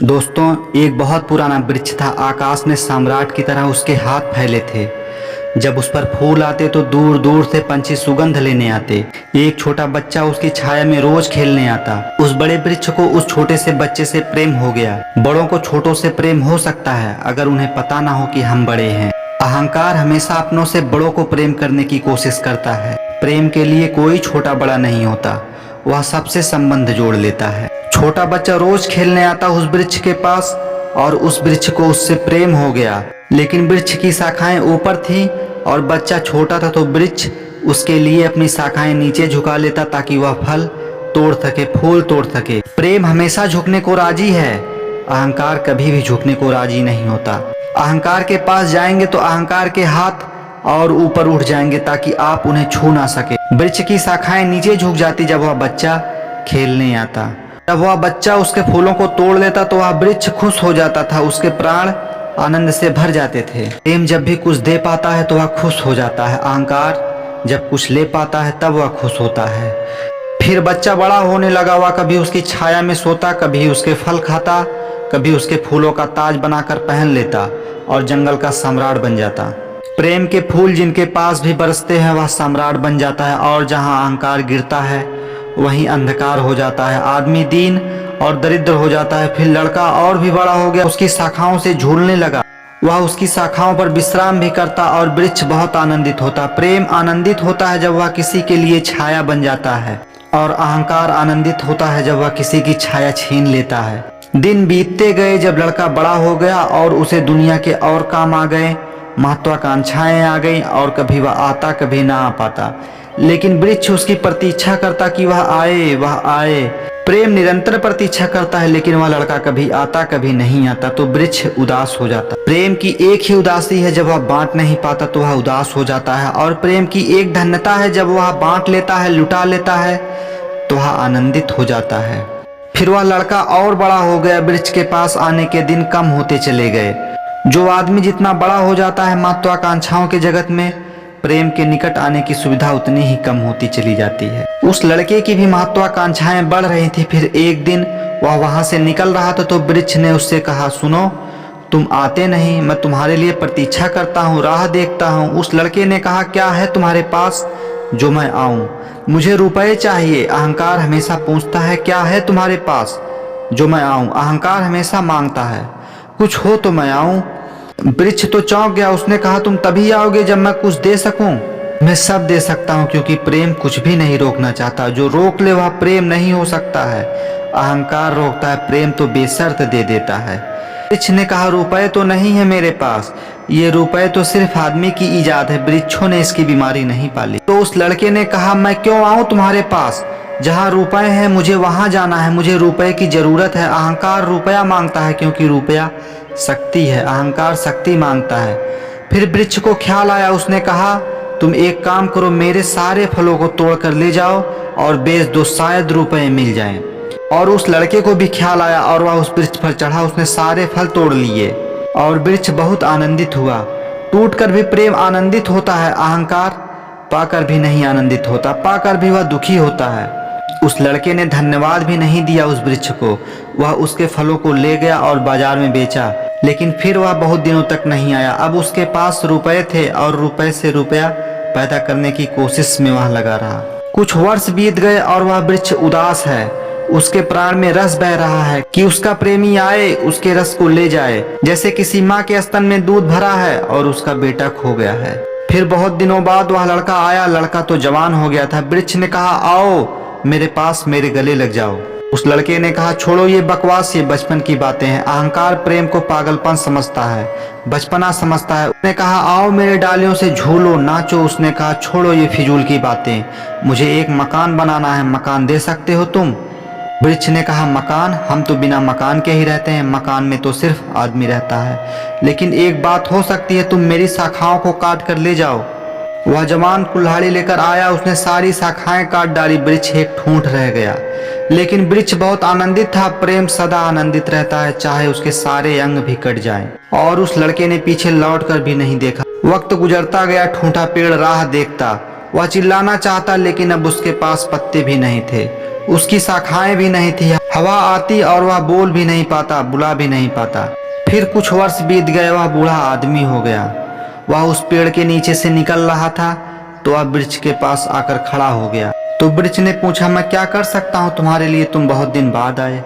दोस्तों, एक बहुत पुराना वृक्ष था। आकाश में सम्राट की तरह उसके हाथ फैले थे। जब उस पर फूल आते तो दूर दूर से पंछी सुगंध लेने आते। एक छोटा बच्चा उसकी छाया में रोज खेलने आता। उस बड़े वृक्ष को उस छोटे से बच्चे से प्रेम हो गया। बड़ों को छोटों से प्रेम हो सकता है अगर उन्हें पता ना हो कि हम बड़े हैं। अहंकार हमेशा अपनों से बड़ों को प्रेम करने की कोशिश करता है। प्रेम के लिए कोई छोटा बड़ा नहीं होता, वह सबसे संबंध जोड़ लेता है। छोटा बच्चा रोज खेलने आता उस वृक्ष के पास और उस वृक्ष को उससे प्रेम हो गया। लेकिन वृक्ष की शाखाएं ऊपर थीं और बच्चा छोटा था, तो वृक्ष उसके लिए अपनी शाखाएं नीचे झुका लेता ताकि वह फल तोड़ सके, फूल तोड़ सके। प्रेम हमेशा झुकने को राजी है, अहंकार कभी भी झुकने को राजी नहीं होता। अहंकार के पास जाएंगे तो अहंकार के हाथ और ऊपर उठ जाएंगे ताकि आप उन्हें छू ना सके। वृक्ष की शाखाएं नीचे झुक जाती जब वह बच्चा खेलने आता। जब वह बच्चा उसके फूलों को तोड़ लेता तो वह वृक्ष खुश हो जाता था, उसके प्राण आनंद से भर जाते थे। प्रेम जब भी कुछ दे पाता है तो वह खुश हो जाता है। अहंकार जब कुछ ले पाता है तब वह खुश होता है। फिर बच्चा बड़ा होने लगा। वह कभी उसकी छाया में सोता, कभी उसके फल खाता, कभी उसके फूलों का ताज बनाकर पहन लेता और जंगल का सम्राट बन जाता। प्रेम के फूल जिनके पास भी बरसते हैं वह सम्राट बन जाता है, और जहाँ अहंकार गिरता है वहीं अंधकार हो जाता है। आदमी दीन और दरिद्र हो जाता है। फिर लड़का और भी बड़ा हो गया, उसकी शाखाओं से झूलने लगा। वह उसकी शाखाओं पर विश्राम भी करता और वृक्ष बहुत आनंदित होता। प्रेम आनंदित होता है जब वह किसी के लिए छाया बन जाता है, और अहंकार आनंदित होता है जब वह किसी की छाया छीन लेता है। दिन बीतते गए। जब लड़का बड़ा हो गया और उसे दुनिया के और काम आ गए, महत्वाकांक्षाएं आ गई, और कभी वह आता कभी ना आ पाता। लेकिन वृक्ष उसकी प्रतीक्षा करता कि वह आए, वह आए। प्रेम निरंतर प्रतीक्षा करता है, लेकिन वह लड़का कभी आता कभी नहीं आता, तो वृक्ष उदास हो जाता। प्रेम की एक ही उदासी है, जब वह बांट नहीं पाता तो वह उदास हो जाता है। और प्रेम की एक धन्यता है, जब वह बांट लेता है, लुटा लेता है, तो वह आनंदित हो जाता है। फिर वह लड़का और बड़ा हो गया। वृक्ष के पास आने के दिन कम होते चले गए। जो आदमी जितना बड़ा हो जाता है महत्वाकांक्षाओं के जगत में, प्रेम के निकट आने की सुविधा उतनी ही कम होती चली जाती है। उस लड़के की भी महत्वाकांक्षाएं बढ़ रही थी। फिर एक दिन वह वहां से निकल रहा था तो वृक्ष ने उससे कहा, सुनो, तुम आते नहीं, मैं तुम्हारे लिए प्रतीक्षा करता हूँ, राह देखता हूँ। उस लड़के ने कहा, क्या है तुम्हारे पास जो मैं आऊं? मुझे रुपए चाहिए। अहंकार हमेशा पूछता है, क्या है तुम्हारे पास जो मैं आऊं? अहंकार हमेशा मांगता है, कुछ हो तो मैं आऊं। वृक्ष तो चौंक गया। उसने कहा, तुम तभी आओगे जब मैं कुछ दे सकूं? मैं सब दे सकता हूं, क्योंकि प्रेम कुछ भी नहीं रोकना चाहता। जो रोक ले वह प्रेम नहीं हो सकता है। अहंकार रोकता है, प्रेम तो बेशर्त दे देता है। वृक्ष ने कहा, रुपए तो नहीं है मेरे पास, ये रुपए तो सिर्फ आदमी की ईजाद है, वृक्षों ने इसकी बीमारी नहीं पाली। तो उस लड़के ने कहा, मैं क्यों आऊं तुम्हारे पास? जहाँ रुपए हैं मुझे वहां जाना है, मुझे रुपए की जरूरत है। अहंकार रुपया मांगता है, क्योंकि रुपया शक्ति है, अहंकार शक्ति मांगता है। फिर वृक्ष को ख्याल आया। उसने कहा, तुम एक काम करो, मेरे सारे फलों को तोड़ कर ले जाओ और बेच दो, शायद रुपए मिल जाएं। और उस लड़के को भी ख्याल आया और वह उस वृक्ष पर चढ़ा। उसने सारे फल तोड़ लिए और वृक्ष बहुत आनंदित हुआ। टूटकर भी प्रेम आनंदित होता है, अहंकार पाकर भी नहीं आनंदित होता, पाकर भी वह दुखी होता है। उस लड़के ने धन्यवाद भी नहीं दिया उस वृक्ष को। वह उसके फलों को ले गया और बाजार में बेचा, लेकिन फिर वह बहुत दिनों तक नहीं आया। अब उसके पास रुपए थे और रुपए से रुपया पैदा करने की कोशिश में वह लगा रहा। कुछ वर्ष बीत गए और वह वृक्ष उदास है। उसके प्राण में रस बह रहा है कि उसका प्रेमी आए, उसके रस को ले जाए। जैसे किसी माँ के स्तन में दूध भरा है और उसका बेटा खो गया है। फिर बहुत दिनों बाद वह लड़का आया। लड़का तो जवान हो गया था। वृक्ष ने कहा, आओ मेरे पास, मेरे गले लग जाओ। उस लड़के ने कहा, छोड़ो ये बकवास, ये बचपन की बातें हैं। अहंकार प्रेम को पागलपन समझता है, बचपना समझता है। उसने कहा, आओ मेरे डालियों से झूलो, नाचो। उसने कहा, छोड़ो ये फिजूल की बातें, मुझे एक मकान बनाना है, मकान दे सकते हो तुम? वृक्ष ने कहा, मकान? हम तो बिना मकान के ही रहते हैं, मकान में तो सिर्फ आदमी रहता है। लेकिन एक बात हो सकती है, तुम मेरी शाखाओं को काट कर ले जाओ। वह जवान कुल्हाड़ी लेकर आया। उसने सारी शाखाएं काट डाली। वृक्ष एक ठूंठ रह गया। लेकिन वृक्ष बहुत आनंदित था। प्रेम सदा आनंदित रहता है, चाहे उसके सारे अंग भी कट जाएं। और उस लड़के ने पीछे लौट कर भी नहीं देखा। वक्त गुजरता गया। ठूंठा पेड़ राह देखता। वह चिल्लाना चाहता, लेकिन अब उसके पास पत्ते भी नहीं थे, उसकी शाखाएं भी नहीं थी। हवा आती और वह बोल भी नहीं पाता, बुला भी नहीं पाता। फिर कुछ वर्ष बीत गए, वह बूढ़ा आदमी हो गया। वह उस पेड़ के नीचे से निकल रहा था तो वह वृक्ष के पास आकर खड़ा हो गया। तो वृक्ष ने पूछा, मैं क्या कर सकता हूँ तुम्हारे लिए? तुम बहुत दिन बाद आए,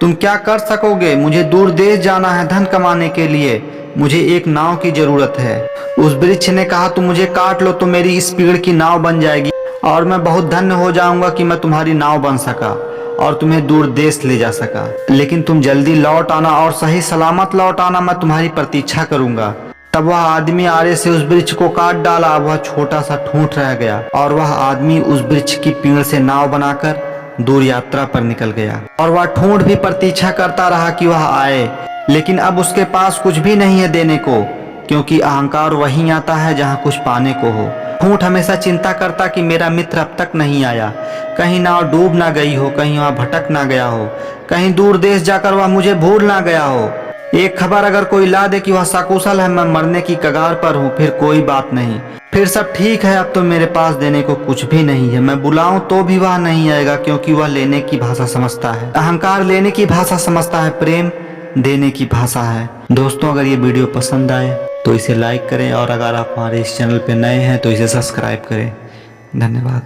तुम क्या कर सकोगे? मुझे दूर देश जाना है धन कमाने के लिए, मुझे एक नाव की जरूरत है। उस वृक्ष ने कहा, तुम मुझे काट लो तो मेरी इस पेड़ की नाव बन जाएगी और मैं बहुत धन्य हो जाऊंगा कि मैं तुम्हारी नाव बन सका और तुम्हें दूर देश ले जा सका। लेकिन तुम जल्दी लौट आना और सही सलामत लौट आना, मैं तुम्हारी प्रतीक्षा करूंगा। तब वह आदमी आरे से उस वृक्ष को काट डाला। वह छोटा सा ठूंठ रह गया और वह आदमी उस वृक्ष की पीड़ से नाव बनाकर दूर यात्रा पर निकल गया। और वह ठूंठ भी प्रतीक्षा करता रहा कि वह आए, लेकिन अब उसके पास कुछ भी नहीं है देने को, क्योंकि अहंकार वहीं आता है जहाँ कुछ पाने को हो। ठूंठ हमेशा चिंता करता कि मेरा मित्र अब तक नहीं आया, कहीं नाव डूब ना गई हो, कहीं वह भटक ना गया हो, कहीं दूर देश जाकर वह मुझे भूल ना गया हो। एक खबर अगर कोई ला दे कि वह सकुशल है, मैं मरने की कगार पर हूँ, फिर कोई बात नहीं, फिर सब ठीक है। अब तो मेरे पास देने को कुछ भी नहीं है, मैं बुलाऊं तो भी वह नहीं आएगा, क्योंकि वह लेने की भाषा समझता है। अहंकार लेने की भाषा समझता है, प्रेम देने की भाषा है। दोस्तों, अगर ये वीडियो पसंद आए तो इसे लाइक करें और अगर आप हमारे इस चैनल पर नए हैं तो इसे सब्सक्राइब करें। धन्यवाद।